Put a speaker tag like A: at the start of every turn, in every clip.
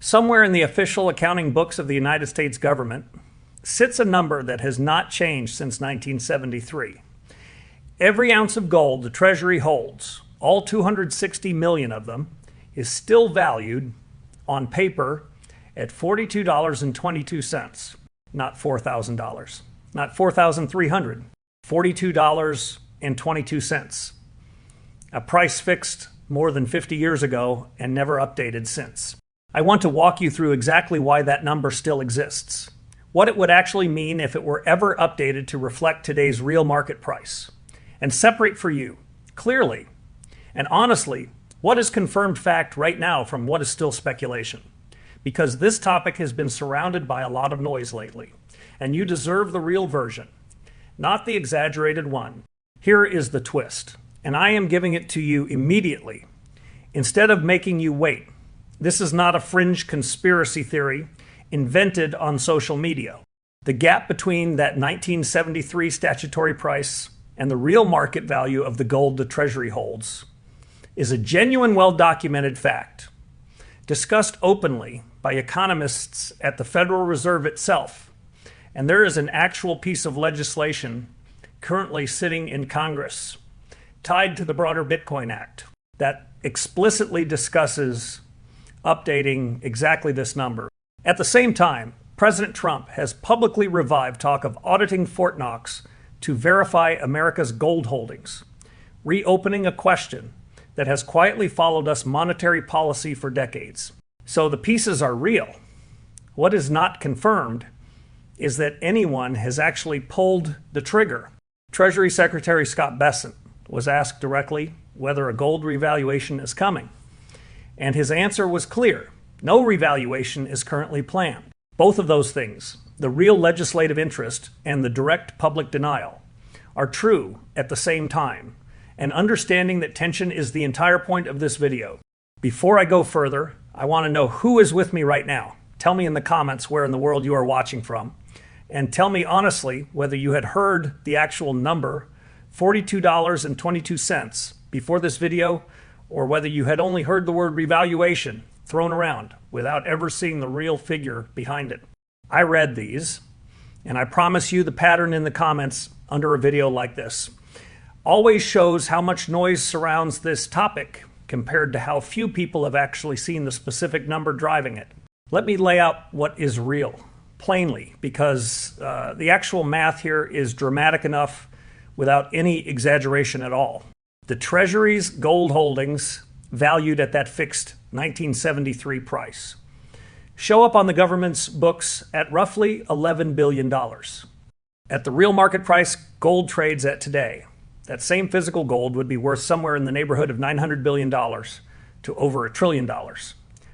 A: Somewhere in the official accounting books of the United States government sits a number that has not changed since 1973. Every ounce of gold the Treasury holds, all 260 million of them, is still valued on paper at $42.22, not $4,000, not $4,300, $42.22. A price fixed more than 50 years ago and never updated since. I want to walk you through exactly why that number still exists, what it would actually mean if it were ever updated to reflect today's real market price, and separate for you, clearly and honestly, what is confirmed fact right now from what is still speculation. Because this topic has been surrounded by a lot of noise lately, and you deserve the real version, not the exaggerated one. Here is the twist, and I am giving it to you immediately, instead of making you wait. This is not a fringe conspiracy theory invented on social media. The gap between that 1973 statutory price and the real market value of the gold the Treasury holds is a genuine, well-documented fact, discussed openly by economists at the Federal Reserve itself. And there is an actual piece of legislation currently sitting in Congress tied to the broader Bitcoin Act that explicitly discusses updating exactly this number. At the same time, President Trump has publicly revived talk of auditing Fort Knox to verify America's gold holdings, reopening a question that has quietly followed us monetary policy for decades. So the pieces are real. What is not confirmed is that anyone has actually pulled the trigger. Treasury Secretary Scott Bessent was asked directly whether a gold revaluation is coming, and his answer was clear. No revaluation is currently planned. Both of those things, the real legislative interest and the direct public denial, are true at the same time, and understanding that tension is the entire point of this video. Before I go further, I want to know who is with me right now. Tell me in the comments where in the world you are watching from, and tell me honestly whether you had heard the actual number, $42.22, before this video, or whether you had only heard the word revaluation thrown around without ever seeing the real figure behind it. I read these, and I promise you the pattern in the comments under a video like this always shows how much noise surrounds this topic compared to how few people have actually seen the specific number driving it. Let me lay out what is real, plainly, because the actual math here is dramatic enough without any exaggeration at all. The Treasury's gold holdings, valued at that fixed 1973 price, show up on the government's books at roughly $11 billion. At the real market price gold trades at today, that same physical gold would be worth somewhere in the neighborhood of $900 billion to over $1 trillion.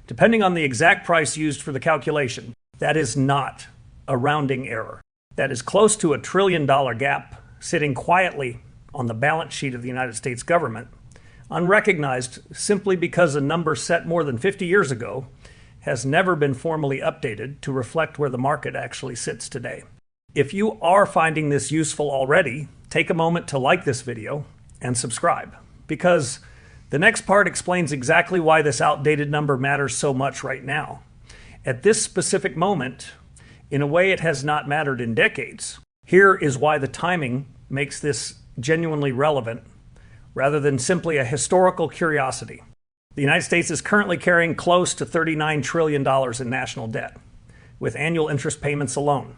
A: Depending on the exact price used for the calculation, that is not a rounding error. That is close to $1 trillion gap sitting quietly on the balance sheet of the United States government, unrecognized simply because a number set more than 50 years ago has never been formally updated to reflect where the market actually sits today. If you are finding this useful already, take a moment to like this video and subscribe, because the next part explains exactly why this outdated number matters so much right now. At this specific moment, in a way it has not mattered in decades. Here is why the timing makes this genuinely relevant rather than simply a historical curiosity. The United States is currently carrying close to $39 trillion in national debt, with annual interest payments alone,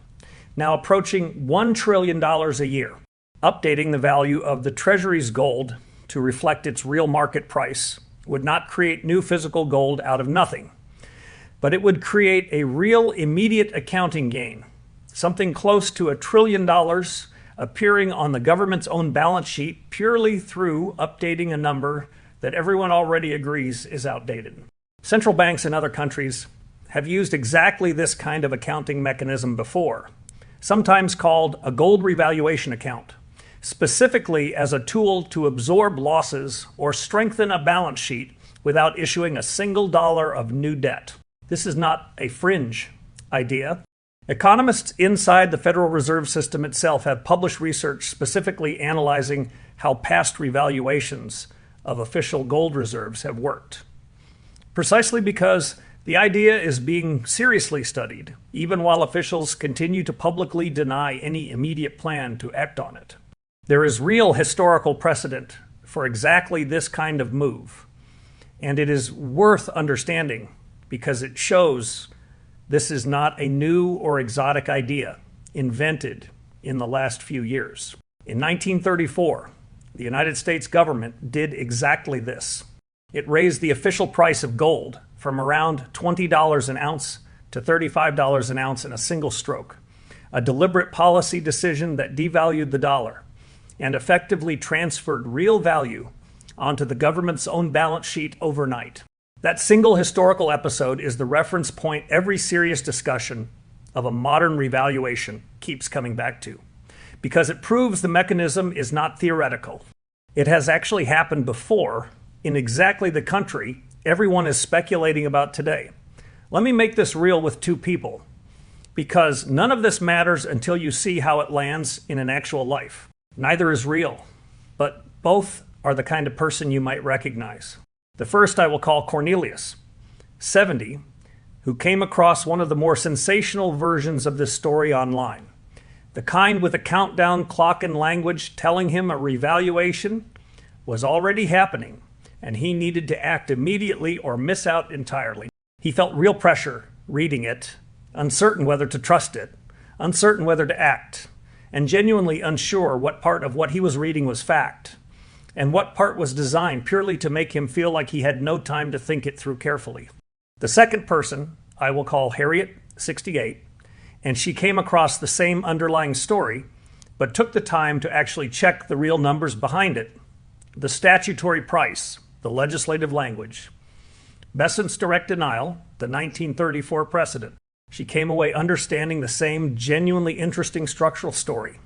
A: now approaching $1 trillion a year. Updating the value of the Treasury's gold to reflect its real market price would not create new physical gold out of nothing, but it would create a real immediate accounting gain, something close to $1 trillion appearing on the government's own balance sheet purely through updating a number that everyone already agrees is outdated. Central banks in other countries have used exactly this kind of accounting mechanism before, sometimes called a gold revaluation account, specifically as a tool to absorb losses or strengthen a balance sheet without issuing a single dollar of new debt. This is not a fringe idea. Economists inside the Federal Reserve System itself have published research specifically analyzing how past revaluations of official gold reserves have worked, precisely because The idea is being seriously studied, even while officials continue to publicly deny any immediate plan to act on it. There is real historical precedent for exactly this kind of move, and it is worth understanding because it shows this is not a new or exotic idea invented in the last few years. In 1934, the United States government did exactly this. It raised the official price of gold from around $20 an ounce to $35 an ounce in a single stroke, a deliberate policy decision that devalued the dollar and effectively transferred real value onto the government's own balance sheet overnight. That single historical episode is the reference point every serious discussion of a modern revaluation keeps coming back to, because it proves the mechanism is not theoretical. It has actually happened before in exactly the country everyone is speculating about today. Let me make this real with two people, because none of this matters until you see how it lands in an actual life. Neither is real, but both are the kind of person you might recognize. The first I will call Cornelius, 70, who came across one of the more sensational versions of this story online. The kind with a countdown clock and language telling him a revaluation was already happening, and he needed to act immediately or miss out entirely. He felt real pressure reading it, uncertain whether to trust it, uncertain whether to act, and genuinely unsure what part of what he was reading was fact, and what part was designed purely to make him feel like he had no time to think it through carefully. The second person I will call Harriet, 68, and she came across the same underlying story, but took the time to actually check the real numbers behind it, the statutory price, the legislative language, Besant's direct denial, the 1934 precedent. She came away understanding the same genuinely interesting structural story.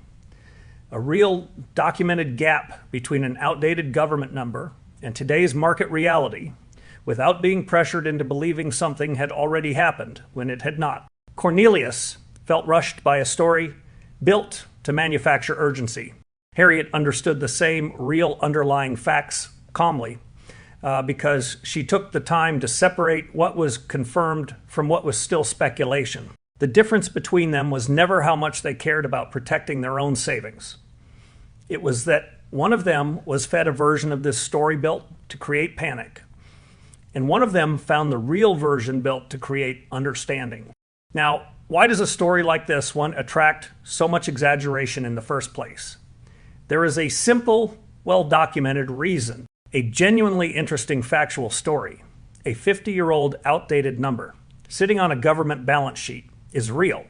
A: A real documented gap between an outdated government number and today's market reality, without being pressured into believing something had already happened when it had not. Cornelius felt rushed by a story built to manufacture urgency. Harriet understood the same real underlying facts calmly because she took the time to separate what was confirmed from what was still speculation. The difference between them was never how much they cared about protecting their own savings. It was that one of them was fed a version of this story built to create panic, and one of them found the real version built to create understanding. Now, why does a story like this one attract so much exaggeration in the first place? There is a simple, well-documented reason. A genuinely interesting factual story, a 50-year-old outdated number, sitting on a government balance sheet, is real,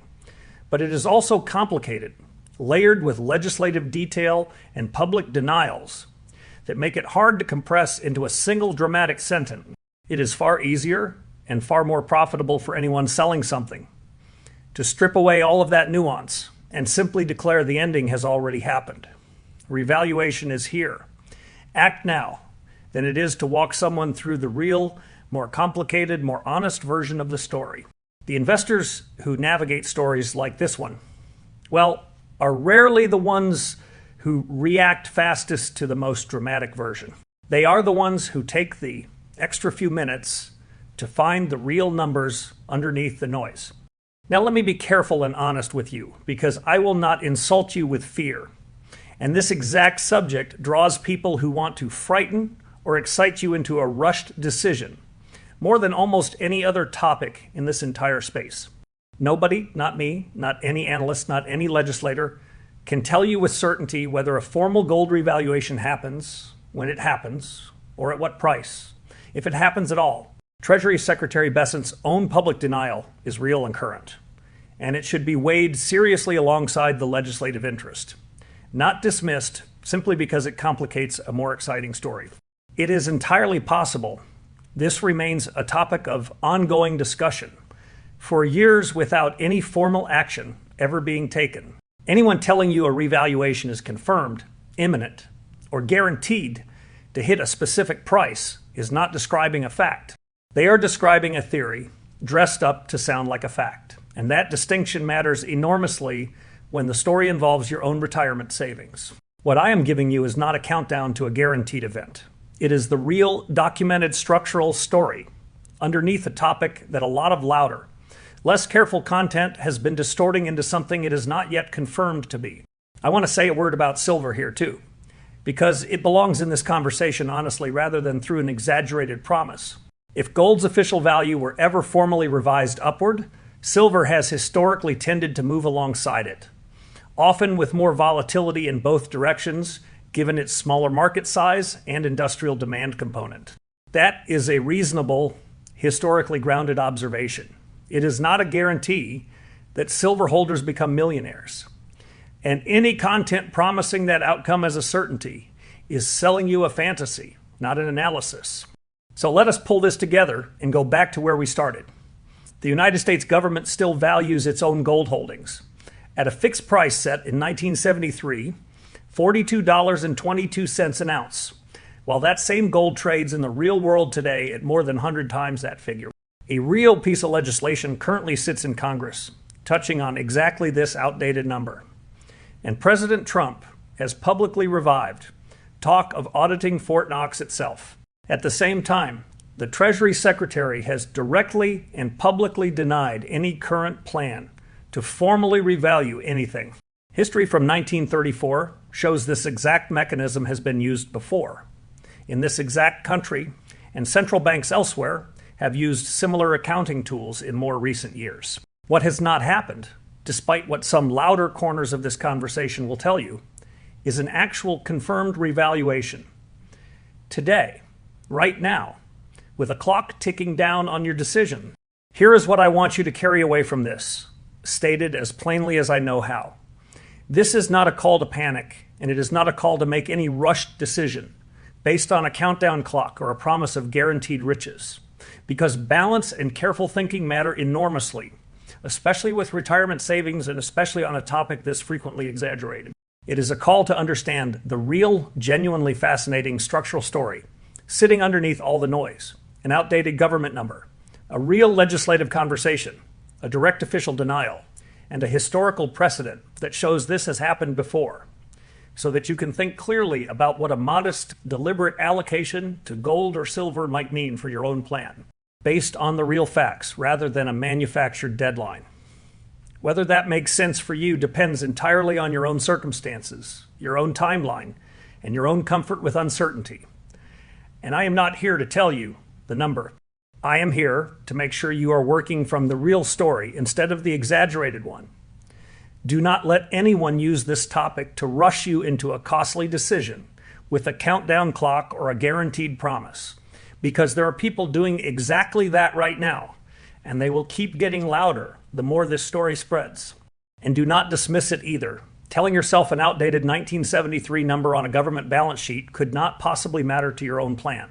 A: but it is also complicated, layered with legislative detail and public denials that make it hard to compress into a single dramatic sentence. It is far easier and far more profitable for anyone selling something to strip away all of that nuance and simply declare the ending has already happened. Revaluation is here. Act now, than it is to walk someone through the real, more complicated, more honest version of the story. The investors who navigate stories like this one, well, are rarely the ones who react fastest to the most dramatic version. They are the ones who take the extra few minutes to find the real numbers underneath the noise. Now let me be careful and honest with you, because I will not insult you with fear. And this exact subject draws people who want to frighten or excite you into a rushed decision, more than almost any other topic in this entire space. Nobody, not me, not any analyst, not any legislator, can tell you with certainty whether a formal gold revaluation happens, when it happens, or at what price, if it happens at all. Treasury Secretary Besant's own public denial is real and current, and it should be weighed seriously alongside the legislative interest, not dismissed simply because it complicates a more exciting story. It is entirely possible this remains a topic of ongoing discussion for years without any formal action ever being taken. Anyone telling you a revaluation is confirmed, imminent, or guaranteed to hit a specific price is not describing a fact. They are describing a theory dressed up to sound like a fact. And that distinction matters enormously when the story involves your own retirement savings. What I am giving you is not a countdown to a guaranteed event. It is the real documented structural story, underneath a topic that a lot of louder, less careful content has been distorting into something it is not yet confirmed to be. I want to say a word about silver here too, because it belongs in this conversation honestly rather than through an exaggerated promise. If gold's official value were ever formally revised upward, silver has historically tended to move alongside it, often with more volatility in both directions, given its smaller market size and industrial demand component. That is a reasonable, historically grounded observation. It is not a guarantee that silver holders become millionaires. And any content promising that outcome as a certainty is selling you a fantasy, not an analysis. So let us pull this together and go back to where we started. The United States government still values its own gold holdings. At a fixed price set in 1973, $42.22 an ounce, while that same gold trades in the real world today at more than 100 times that figure. A real piece of legislation currently sits in Congress, touching on exactly this outdated number. And President Trump has publicly revived talk of auditing Fort Knox itself. At the same time, the Treasury Secretary has directly and publicly denied any current plan to formally revalue anything. History from 1934 shows this exact mechanism has been used before. In this exact country, and central banks elsewhere have used similar accounting tools in more recent years. What has not happened, despite what some louder corners of this conversation will tell you, is an actual confirmed revaluation. Today, right now, with a clock ticking down on your decision, here is what I want you to carry away from this, stated as plainly as I know how. This is not a call to panic, and it is not a call to make any rushed decision based on a countdown clock or a promise of guaranteed riches, because balance and careful thinking matter enormously, especially with retirement savings and especially on a topic this frequently exaggerated. It is a call to understand the real, genuinely fascinating structural story sitting underneath all the noise, an outdated government number, a real legislative conversation, a direct official denial, and a historical precedent that shows this has happened before, so that you can think clearly about what a modest, deliberate allocation to gold or silver might mean for your own plan, based on the real facts rather than a manufactured deadline. Whether that makes sense for you depends entirely on your own circumstances, your own timeline, and your own comfort with uncertainty. And I am not here to tell you the number. I am here to make sure you are working from the real story instead of the exaggerated one. Do not let anyone use this topic to rush you into a costly decision with a countdown clock or a guaranteed promise, because there are people doing exactly that right now, and they will keep getting louder the more this story spreads. And do not dismiss it either. Telling yourself an outdated 1973 number on a government balance sheet could not possibly matter to your own plan,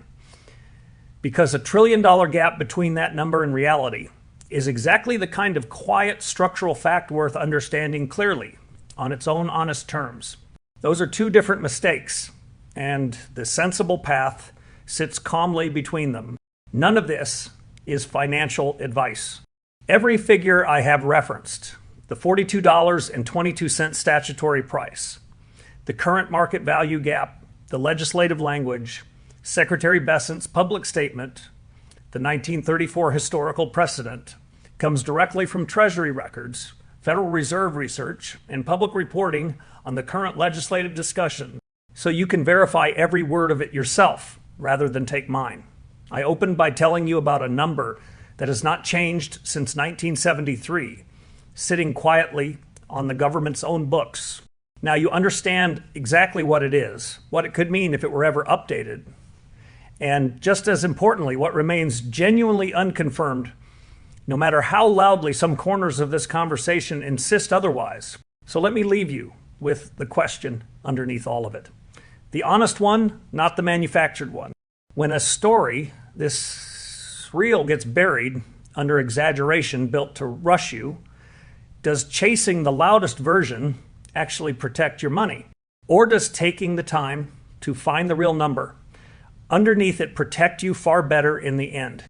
A: because $1 trillion gap between that number and reality is exactly the kind of quiet structural fact worth understanding clearly on its own honest terms. Those are two different mistakes, and the sensible path sits calmly between them. None of this is financial advice. Every figure I have referenced, the $42.22 statutory price, the current market value gap, the legislative language, Secretary Bessent's public statement, the 1934 historical precedent, comes directly from Treasury records, Federal Reserve research, and public reporting on the current legislative discussion, so you can verify every word of it yourself rather than take mine. I opened by telling you about a number that has not changed since 1973, sitting quietly on the government's own books. Now you understand exactly what it is, what it could mean if it were ever updated, and just as importantly, what remains genuinely unconfirmed, no matter how loudly some corners of this conversation insist otherwise. So let me leave you with the question underneath all of it. The honest one, not the manufactured one. When a story, this real, gets buried under exaggeration built to rush you, does chasing the loudest version actually protect your money? Or does taking the time to find the real number underneath it protect you far better in the end?